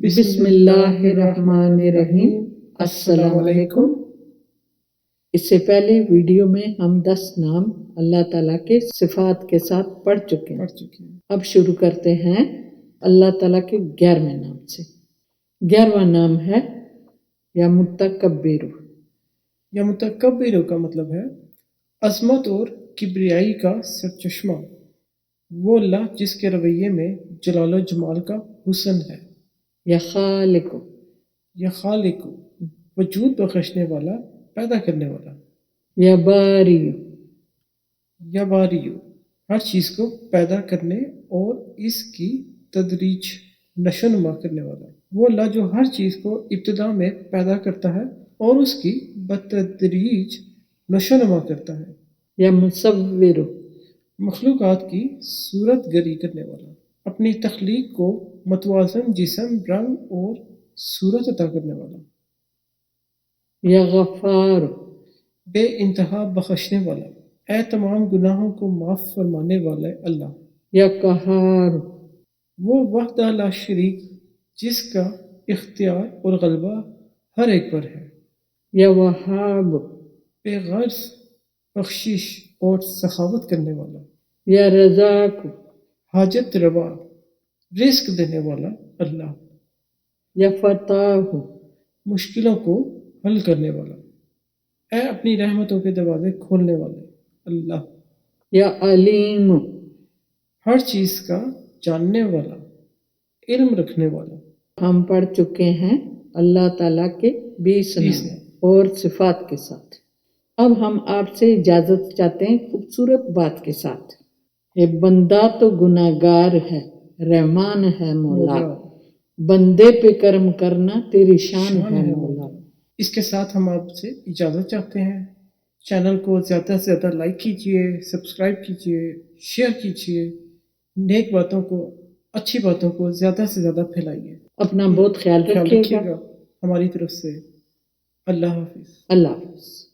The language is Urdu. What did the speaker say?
بسم اللہ الرحمن الرحیم۔ السلام علیکم۔ اس سے پہلے ویڈیو میں ہم 10 نام اللہ تعالیٰ کے صفات کے ساتھ پڑھ چکے ہیں۔ اب شروع کرتے ہیں اللہ تعالیٰ کے 11ویں نام سے۔ 11واں نام ہے یا متکبر۔ یا متکبر کا مطلب ہے عظمت اور کبریائی کا سرچشمہ، وہ اللہ جس کے رویے میں جلال و جمال کا حسن ہے۔ یا خالق، یا خالق وجود بخشنے والا، پیدا کرنے والا۔ یا باری، یا باری ہر چیز کو پیدا کرنے اور اس کی تدریج نشو نما کرنے والا، وہ اللہ جو ہر چیز کو ابتدا میں پیدا کرتا ہے اور اس کی بتدریج نشو نما کرتا ہے۔ یا مصور، مخلوقات کی صورت گری کرنے والا، اپنی تخلیق کو متوازن جسم، رنگ اور صورت عطا کرنے والا۔ یا غفار، بے انتہا بخشنے والا، اے تمام گناہوں کو معاف فرمانے والا اللہ۔ یا قہار، وہ وحدہ لا شریک جس کا اختیار اور غلبہ ہر ایک پر ہے۔ یا وہاب، بے غرض بخشش اور سخاوت کرنے والا۔ یا رزاق، حاجت روا رزق دینے والا اللہ۔ یا فتاح، مشکلوں کو حل کرنے والا، اے اپنی رحمتوں کے دروازے کھولنے والے اللہ۔ یا علیم، ہر چیز کا جاننے والا، علم رکھنے والا۔ ہم پڑھ چکے ہیں اللہ تعالیٰ کے 20 نام اور صفات کے ساتھ۔ اب ہم آپ سے اجازت چاہتے ہیں خوبصورت بات کے ساتھ۔ یہ بندہ تو گناہ گار ہے، رحمان ہے مولا، بندے پہ کرم کرنا تیری شان ہے مولا۔ اس کے ساتھ ہم آپ سے اجازت چاہتے ہیں۔ چینل کو زیادہ سے زیادہ لائک کیجیے، سبسکرائب کیجیے، شیئر کیجیے، نیک باتوں کو، اچھی باتوں کو زیادہ سے زیادہ پھیلائیے۔ اپنا بہت خیال رکھیے گا۔ ہماری طرف سے اللہ حافظ۔ اللہ حافظ۔